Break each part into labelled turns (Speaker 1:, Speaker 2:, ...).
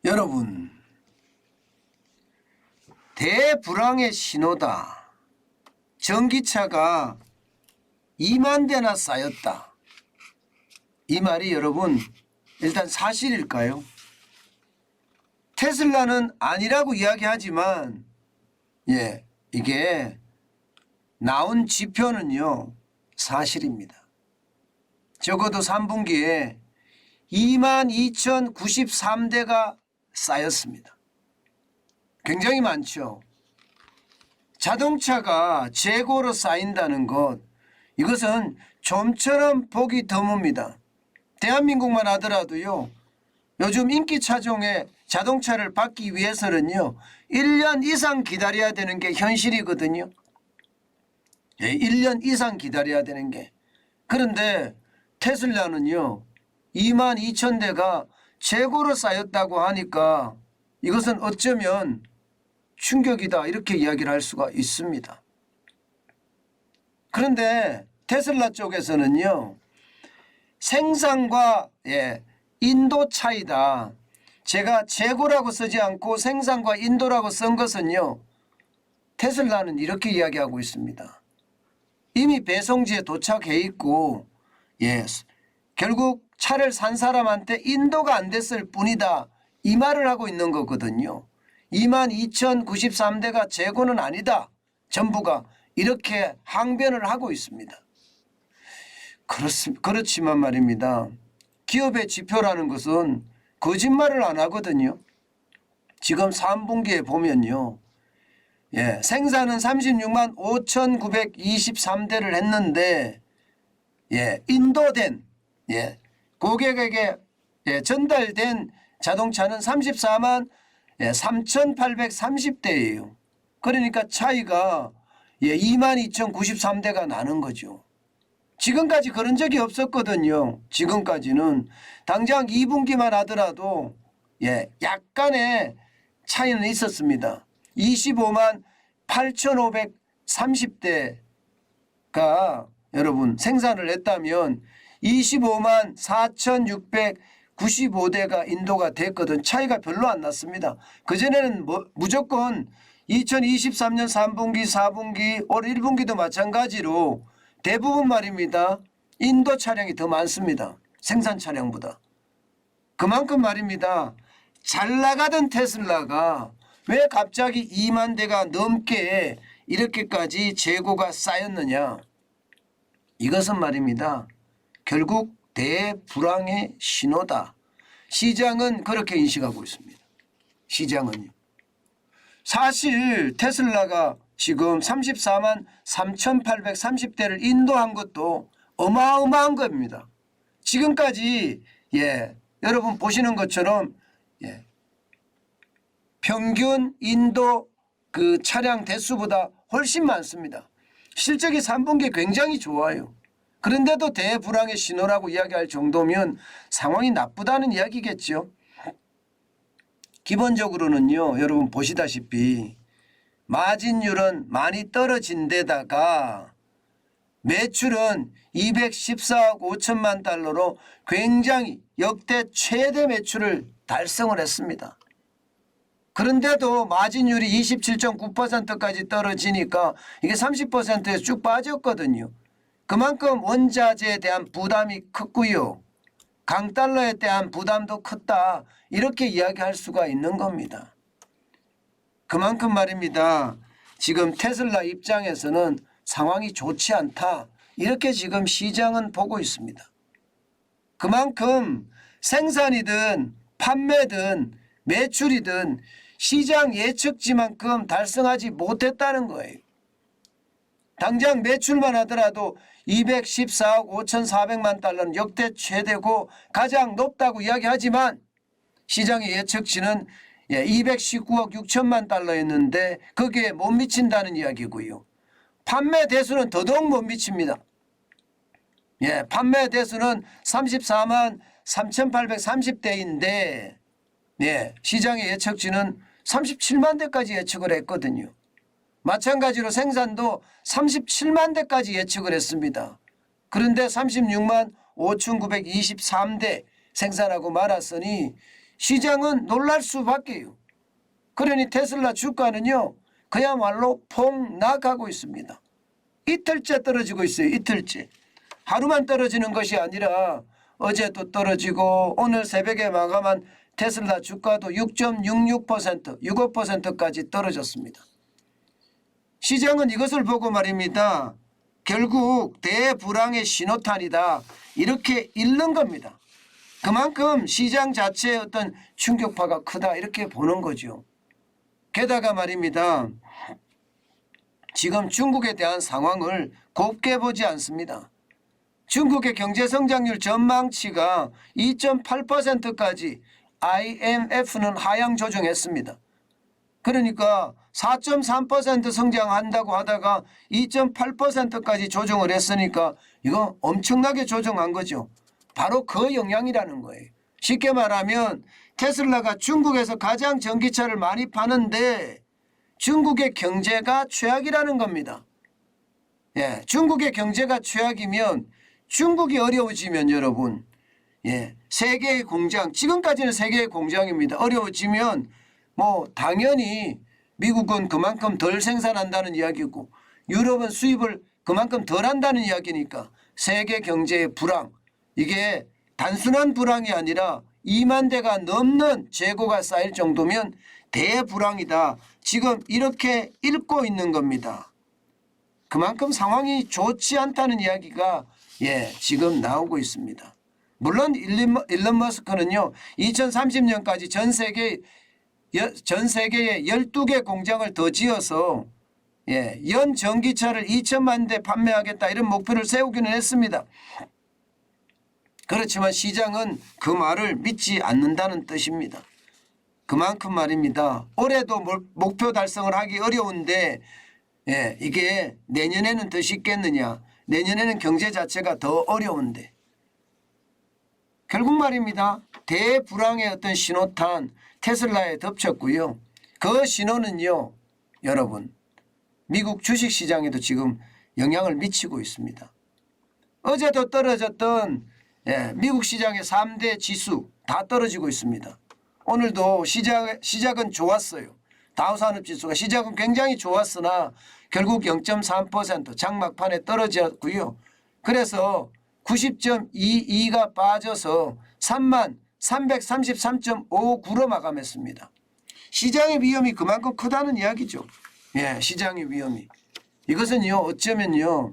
Speaker 1: 여러분, 대불황의 신호다. 전기차가 2만 대나 쌓였다. 이 말이 여러분 일단 사실일까요? 테슬라는 아니라고 이야기하지만 이게 나온 지표는요 사실입니다. 적어도 3분기에 22,093대가 쌓였습니다. 굉장히 많죠. 자동차가 재고로 쌓인다는 것, 이것은 좀처럼 보기 드뭅니다. 대한민국만 하더라도요, 요즘 인기 차종의 자동차를 받기 위해서는요 1년 이상 기다려야 되는 게 현실이거든요. 1년 이상 기다려야 되는 게. 그런데 테슬라는요 22,000대가 재고로 쌓였다고 하니까 이것은 어쩌면 충격이다, 이렇게 이야기를 할 수가 있습니다. 그런데 테슬라 쪽에서는요 생산과 인도 차이다. 제가 재고라고 쓰지 않고 생산과 인도라고 쓴 것은요 테슬라는 이렇게 이야기하고 있습니다. 이미 배송지에 도착해 있고 결국 차를 산 사람한테 인도가 안 됐을 뿐이다, 이 말을 하고 있는 거거든요. 22,093대가 재고는 아니다, 정부가 이렇게 항변을 하고 있습니다. 그렇지만 말입니다, 기업의 지표라는 것은 거짓말을 안 하거든요. 지금 3분기에 보면요 생산은 36만 5,923대를 했는데 인도된 고객에게 전달된 자동차는 34만 3,830대예요. 그러니까 차이가 22,093대가 나는 거죠. 지금까지 그런 적이 없었거든요. 지금까지는 당장 2분기만 하더라도 약간의 차이는 있었습니다. 25만 8,530대가 여러분 생산을 했다면 25만 4,695대가 인도가 됐거든. 차이가 별로 안 났습니다. 그전에는 무조건 2023년 3분기 4분기 올 1분기도 마찬가지로 대부분 말입니다, 인도 차량이 더 많습니다. 생산 차량보다. 그만큼 말입니다, 잘 나가던 테슬라가 왜 갑자기 2만 대가 넘게 이렇게까지 재고가 쌓였느냐. 이것은 말입니다, 결국 대불황의 신호다. 시장은 그렇게 인식하고 있습니다. 시장은요. 사실 테슬라가 지금 34만 3,830대를 인도한 것도 어마어마한 겁니다. 지금까지 여러분 보시는 것처럼 평균 인도 그 차량 대수보다 훨씬 많습니다. 실적이 3분기 굉장히 좋아요. 그런데도 대불황의 신호라고 이야기할 정도면 상황이 나쁘다는 이야기겠죠. 기본적으로는요 여러분 보시다시피 마진율은 많이 떨어진 데다가 매출은 214억 5천만 달러로 굉장히 역대 최대 매출을 달성을 했습니다. 그런데도 마진율이 27.9%까지 떨어지니까 이게 30%에 쭉 빠졌거든요. 그만큼 원자재에 대한 부담이 컸고요. 강달러에 대한 부담도 컸다, 이렇게 이야기할 수가 있는 겁니다. 그만큼 말입니다, 지금 테슬라 입장에서는 상황이 좋지 않다, 이렇게 지금 시장은 보고 있습니다. 그만큼 생산이든 판매든 매출이든 시장 예측치만큼 달성하지 못했다는 거예요. 당장 매출만 하더라도 214억 5,400만 달러는 역대 최대고 가장 높다고 이야기하지만 시장의 예측치는 219억 6천만 달러였는데 거기에 못 미친다는 이야기고요. 판매 대수는 더더욱 못 미칩니다. 판매 대수는 34만 3,830대인데 시장의 예측치는 37만 대까지 예측을 했거든요. 마찬가지로 생산도 37만 대까지 예측을 했습니다. 그런데 36만 5,923대 생산하고 말았으니 시장은 놀랄 수밖에요. 그러니 테슬라 주가는요 그야말로 폭락하고 있습니다. 이틀째 떨어지고 있어요. 이틀째. 하루만 떨어지는 것이 아니라 어제도 떨어지고 오늘 새벽에 마감한 테슬라 주가도 6.66%, 65%까지 떨어졌습니다. 시장은 이것을 보고 말입니다. 결국 대불황의 신호탄이다. 이렇게 읽는 겁니다. 그만큼 시장 자체의 어떤 충격파가 크다. 이렇게 보는 거죠. 게다가 말입니다. 지금 중국에 대한 상황을 곱게 보지 않습니다. 중국의 경제성장률 전망치가 2.8%까지 IMF는 하향 조정했습니다. 그러니까 4.3% 성장한다고 하다가 2.8%까지 조정을 했으니까 이거 엄청나게 조정한 거죠. 바로 그 영향이라는 거예요. 쉽게 말하면 테슬라가 중국에서 가장 전기차를 많이 파는데 중국의 경제가 최악이라는 겁니다. 예, 중국의 경제가 최악이면 중국이 어려워지면 여러분, 예, 세계의 공장, 지금까지는 세계의 공장입니다. 어려워지면 뭐 당연히 미국은 그만큼 덜 생산한다는 이야기고 유럽은 수입을 그만큼 덜 한다는 이야기니까 세계 경제의 불황, 이게 단순한 불황이 아니라 2만 대가 넘는 재고가 쌓일 정도면 대불황이다. 지금 이렇게 읽고 있는 겁니다. 그만큼 상황이 좋지 않다는 이야기가 지금 나오고 있습니다. 물론 일론 머스크는요 2030년까지 전 세계에 12개 공장을 더 지어서 연 전기차를 2천만 대 판매하겠다 이런 목표를 세우기는 했습니다. 그렇지만 시장은 그 말을 믿지 않는다는 뜻입니다. 그만큼 말입니다. 올해도 목표 달성을 하기 어려운데 이게 내년에는 더 쉽겠느냐. 내년에는 경제 자체가 더 어려운데. 결국 말입니다. 대불황의 어떤 신호탄 테슬라에 덮쳤고요. 그 신호는요. 여러분 미국 주식시장에도 지금 영향을 미치고 있습니다. 어제도 떨어졌던 미국 시장의 3대 지수 다 떨어지고 있습니다. 오늘도 시작은 좋았어요. 다우산업지수가 시작은 굉장히 좋았으나 결국 0.3% 장막판에 떨어졌고요. 그래서 90.22가 빠져서 3333.59로 마감했습니다. 시장의 위험이 그만큼 크다는 이야기죠. 시장의 위험이. 이것은요 어쩌면요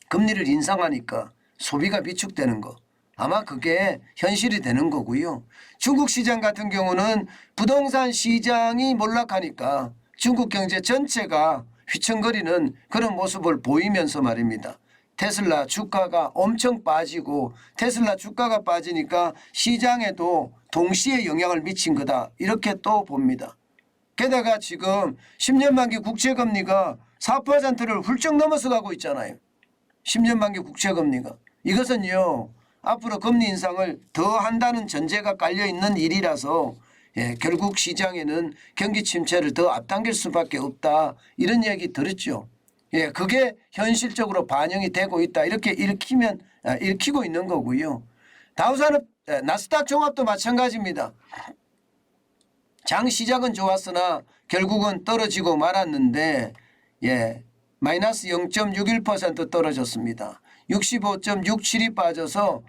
Speaker 1: 금리를 인상하니까 소비가 비축되는 거. 아마 그게 현실이 되는 거고요. 중국 시장 같은 경우는 부동산 시장이 몰락하니까 중국 경제 전체가 휘청거리는 그런 모습을 보이면서 말입니다. 테슬라 주가가 엄청 빠지고 테슬라 주가가 빠지니까 시장에도 동시에 영향을 미친 거다. 이렇게 또 봅니다. 게다가 지금 10년 만기 국채금리가 4%를 훌쩍 넘어서 가고 있잖아요. 10년 만기 국채금리가. 이것은요. 앞으로 금리 인상을 더 한다는 전제가 깔려있는 일이라서 결국 시장에는 경기 침체를 더 앞당길 수밖에 없다. 이런 얘기 들었죠. 그게 현실적으로 반영이 되고 있다. 이렇게 읽히고 있는 거고요. 다우산업 나스닥 종합도 마찬가지입니다. 장 시작은 좋았으나 결국은 떨어지고 말았는데 마이너스 0.61% 떨어졌습니다. 65.67이 빠져서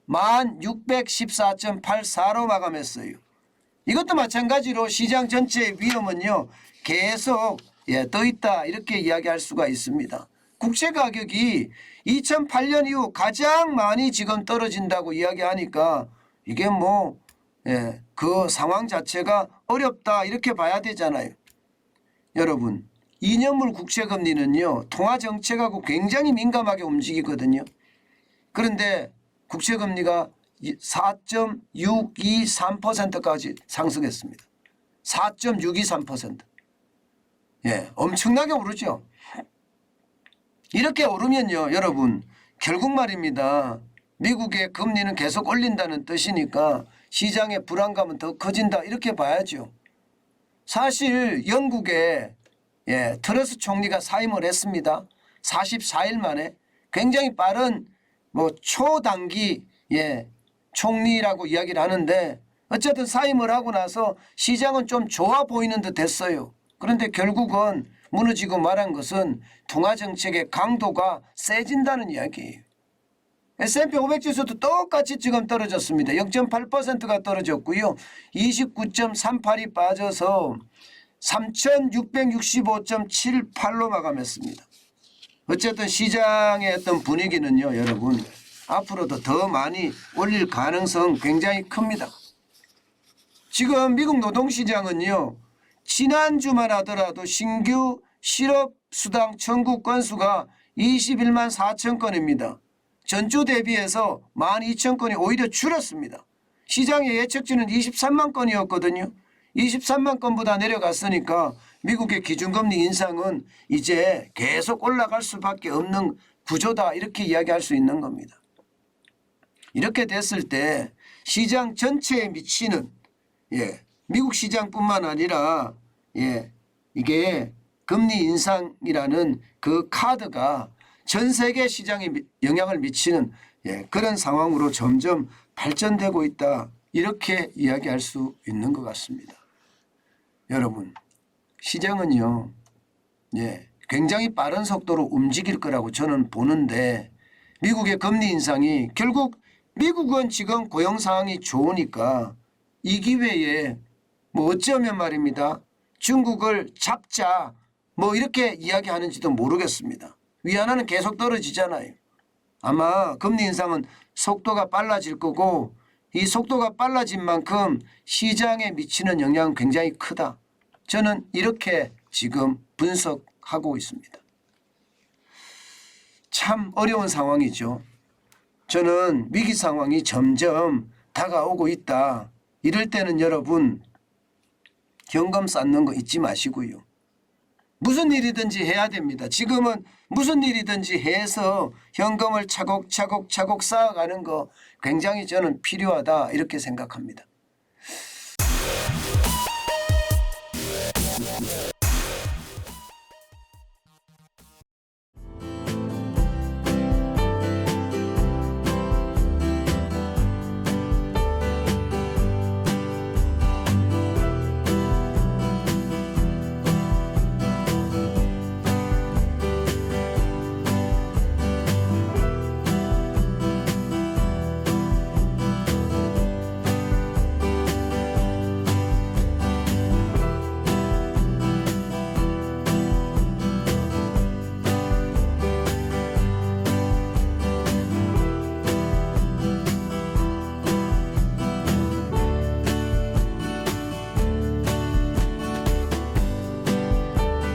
Speaker 1: 1614.84로 마감했어요. 이것도 마찬가지로 시장 전체의 위험은요 계속 떠 있다 이렇게 이야기할 수가 있습니다. 국채 가격이 2008년 이후 가장 많이 지금 떨어진다고 이야기하니까 이게 그 상황 자체가 어렵다 이렇게 봐야 되잖아요. 여러분 2년물 국채 금리는요 통화 정책하고 굉장히 민감하게 움직이거든요. 그런데 국채 금리가 4.623%까지 상승했습니다. 4.623%. 엄청나게 오르죠. 이렇게 오르면요 여러분 결국 말입니다. 미국의 금리는 계속 올린다는 뜻이니까 시장의 불안감은 더 커진다 이렇게 봐야죠. 사실 영국에 트러스 총리가 사임을 했습니다. 44일 만에 굉장히 빠른 초단기 총리라고 이야기를 하는데 어쨌든 사임을 하고 나서 시장은 좀 좋아 보이는 듯 했어요. 그런데 결국은 무너지고 말한 것은 통화정책의 강도가 세진다는 이야기예요. S&P 500 지수도 똑같이 지금 떨어졌습니다. 0.8%가 떨어졌고요. 29.38이 빠져서 3,665.78로 마감했습니다. 어쨌든 시장의 어떤 분위기는요, 여러분 앞으로도 더 많이 올릴 가능성 굉장히 큽니다. 지금 미국 노동시장은요, 지난주만 하더라도 신규 실업수당 청구 건수가 21만 4천 건입니다. 전주 대비해서 12,000건이 오히려 줄었습니다. 시장의 예측치는 23만 건이었거든요. 23만 건보다 내려갔으니까 미국의 기준금리 인상은 이제 계속 올라갈 수밖에 없는 구조다, 이렇게 이야기할 수 있는 겁니다. 이렇게 됐을 때 시장 전체에 미치는 미국 시장뿐만 아니라 이게 금리 인상이라는 그 카드가 전 세계 시장에 영향을 미치는 그런 상황으로 점점 발전되고 있다, 이렇게 이야기할 수 있는 것 같습니다. 여러분, 시장은요 굉장히 빠른 속도로 움직일 거라고 저는 보는데, 미국의 금리 인상이 결국 미국은 지금 고용 상황이 좋으니까 이 기회에 뭐 어쩌면 말입니다, 중국을 잡자 뭐 이렇게 이야기하는지도 모르겠습니다. 위안화는 계속 떨어지잖아요. 아마 금리 인상은 속도가 빨라질 거고, 이 속도가 빨라진 만큼 시장에 미치는 영향은 굉장히 크다, 저는 이렇게 지금 분석하고 있습니다. 참 어려운 상황이죠. 저는 위기 상황이 점점 다가오고 있다, 이럴 때는 여러분 현금 쌓는 거 잊지 마시고요. 무슨 일이든지 해야 됩니다. 지금은 무슨 일이든지 해서 현금을 차곡차곡 쌓아가는 거 굉장히 저는 필요하다, 이렇게 생각합니다.